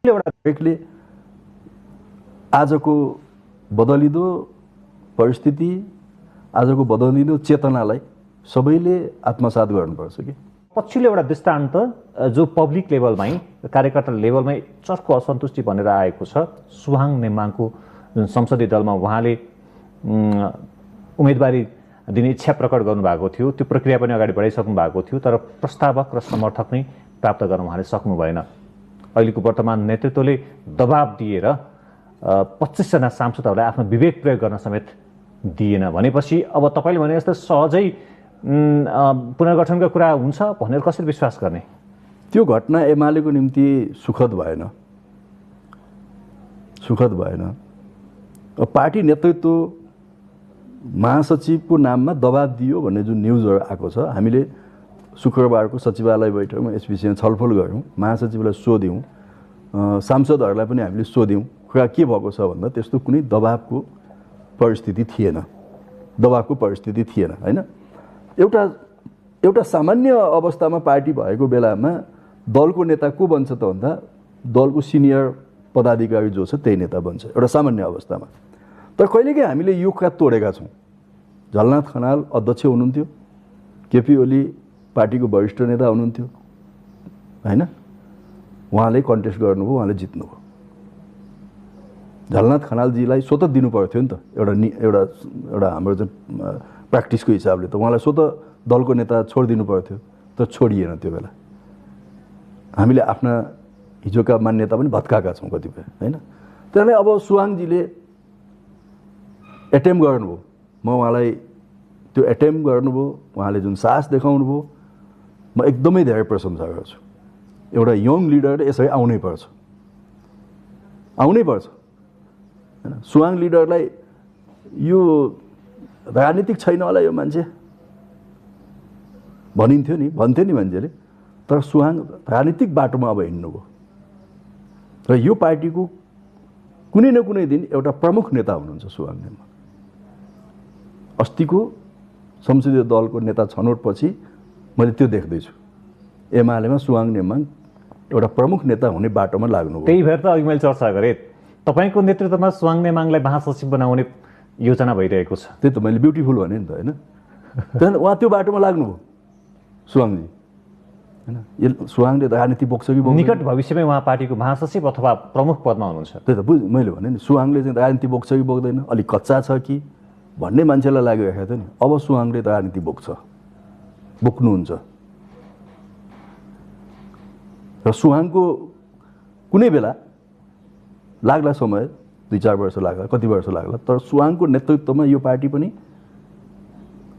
एउटा एकले आजको बदलिदो परिस्थिति, आजको बदलिदो चेतनालाई सबैले आत्मसात गर्नुपर्छ कि पछिल्लो एउटा दृष्टान्त जो पब्लिक लेभलमै कार्यकर्ता लेभलमै चर्को असन्तुष्टि भनेर आएको छ। सुहाङ नेमाङको जुन संसदीय दलमा उहाँले उम्मेदवारी दिने इच्छा प्रकट गर्नुभएको थियो, त्यो प्रक्रिया पनि अगाडि बढाइसक्नु भएको थियो, तर प्रस्तावक र समर्थक नै प्राप्त गर्न उहाँले सक्नु भएन। अहिलेको वर्तमान नेतृत्वले दबाब दिएर 25 जना सांसदहरूलाई आफ्नो विवेक प्रयोग गर्न समेत दिएन भनेपछि अब तपाईँले भने जस्तो सहजै पुनर्गठनका कुरा हुन्छ भनेर कसरी विश्वास गर्ने? त्यो घटना एमालेको निम्ति सुखद भएन। पार्टी नेतृत्व महासचिवको नाममा दबाब दियो भन्ने जुन न्युजहरू आएको छ, हामीले शुक्रबारको सचिवालय बैठकमा यस विषयमा छलफल गऱ्यौँ, महासचिवलाई सोध्यौँ, सांसदहरूलाई पनि हामीले सोध्यौँ कुरा के भएको छ भन्दा त्यस्तो कुनै दबाबको परिस्थिति थिएन होइन। एउटा सामान्य अवस्थामा पार्टी भएको बेलामा दलको नेता को बन्छ त भन्दा दलको सिनियर पदाधिकारी जो छ त्यही नेता बन्छ एउटा सामान्य अवस्थामा। तर कहिलेकाहीँ हामीले यो कुरा तोडेका छौँ। झलनाथ खनाल अध्यक्ष हुनुहुन्थ्यो, केपी ओली पार्टीको वरिष्ठ नेता हुनुहुन्थ्यो होइन, उहाँले कन्टेस्ट गर्नुभयो, उहाँले जित्नुभयो। झलनाथ खनालजीलाई स्वतः दिनु पर्थ्यो नि त एउटा हाम्रो जुन प्र्याक्टिसको हिसाबले त उहाँलाई स्वतः दलको नेता छोडिदिनु पर्थ्यो, तर छोडिएन। त्यो बेला हामीले आफ्ना हिजोका मान्यता पनि भत्काएका छौँ कतिपय होइन। त्यसले अब सुहाङजीले एटेम्प गर्नुभयो, म उहाँलाई त्यो एटेम्प गर्नुभयो, उहाँले जुन साहस देखाउनु भयो, म एकदमै धेरै प्रशंसा गर्छु। एउटा यङ लिडरले यसरी आउनै पर्छ होइन। सुहाङ लिडरलाई यो राजनीतिक छैन होला यो मान्छे भन्थ्यो नि मान्छेले, तर सुहाङ राजनीतिक बाटोमा अब हिँड्नुभयो र यो पार्टीको कुनै न कुनै दिन एउटा प्रमुख नेता हुनुहुन्छ सुहाङ नेमाङ। अस्तिको संसदीय दलको नेता छनौटपछि मैले त्यो देख्दैछु, एमालेमा सुहाङ नेमाङ एउटा प्रमुख नेता हुने बाटोमा लाग्नुभयो। त्यही भएर त अघि मैले चर्चा गरेँ, तपाईँको नेतृत्वमा सुहाङ नेमाङलाई महासचिव बनाउने योजना भइरहेको छ। त्यही त मैले ब्युटिफुल भने नि त होइन। त्यहाँदेखि उहाँ त्यो बाटोमा लाग्नुभयो सुहाङजी होइन। सुहाङले राजनीति बोक्छ कि निकट भविष्यमै उहाँ पार्टीको महासचिव अथवा प्रमुख पदमा हुनुहुन्छ। त्यही त मैले भने नि, सुहाङले चाहिँ राजनीति बोक्छ कि बोक्दैन, अलिक कच्चा छ कि भन्ने मान्छेलाई लागिरहेको थियो नि। अब सुहाङले राजनीति बोक्नुहुन्छ र सुहाङको कुनै बेला लाग्ला समय, 2-4 वर्ष लाग्ला, कति वर्ष लाग्ला, तर सुहाङको नेतृत्वमा यो पार्टी पनि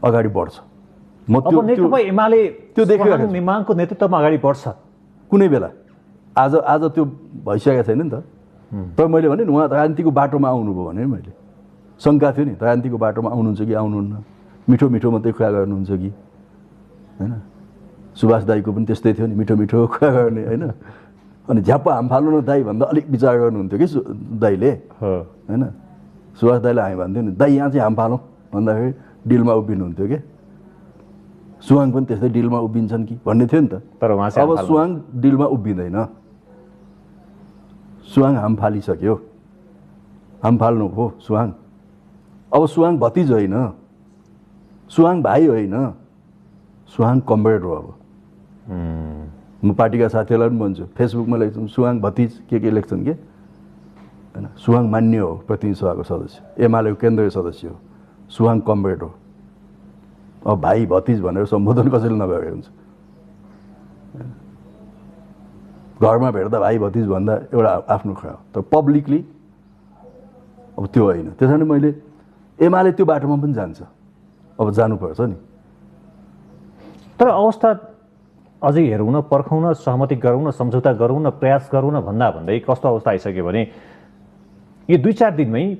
अगाडि बढ्छ। म नेकपा एमाले त्यो देखेको नेमाङको नेतृत्वमा अगाडि बढ्छ कुनै बेला। आज त्यो भइसकेको छैन नि त। तर मैले भने नि उहाँ राजनीतिको बाटोमा आउनुभयो भने मैले शङ्का थियो नि, राजनीतिको बाटोमा आउनुहुन्छ कि आउनुहुन्न, मिठो मात्रै कुरा गर्नुहुन्छ कि होइन। सुभाष दाईको पनि त्यस्तै थियो नि, मिठो कुरा गर्ने होइन। अनि झ्याप्प हाम फाल्नु न दाई भन्दा अलिक विचार गर्नुहुन्थ्यो कि दाईले होइन। सुभाष दाईले हामी भन्थ्यो नि, दाई यहाँ चाहिँ हाम फालौँ भन्दाखेरि डिलमा उभिनुहुन्थ्यो कि। सुहाङ पनि त्यस्तै डिलमा उभिन्छन् कि भन्ने थियो नि त। तर अब सुहाङ डिलमा उभिँदैन, सुहाङ हाम फालिसक्यो, हाम फाल्नु हो सुहाङ। अब सुहाङ भतिज होइन, सुहाङ भाइ होइन, सुहाङ कमरेड हो। अब म पार्टीका साथीहरूलाई पनि भन्छु, फेसबुकमा लेख्छौँ सुहाङ भतिज के लेख्छन् कि होइन। सुहाङ मान्य हो, प्रतिनिधि सभाको सदस्य, एमालेको केन्द्रीय सदस्य हो, सुहाङ कमरेड हो। अब भाइ भतिज भनेर सम्बोधन कसैले नगरे हुन्छ। घरमा भेट्दा भाइ भतिज भन्दा एउटा आफ्नो कुरा हो, तर पब्लिकली अब त्यो होइन। त्यस कारण मैले एमाले त्यो बाटोमा पनि जान्छ, अब जानुपर्छ नि। तर अवस्था अझै हेरौँ न, पर्खौँ न, सहमति गरौँ न, सम्झौता गरौँ न, प्रयास गरौँ न भन्दै कस्तो अवस्था आइसक्यो भने यो 2-4 दिनमै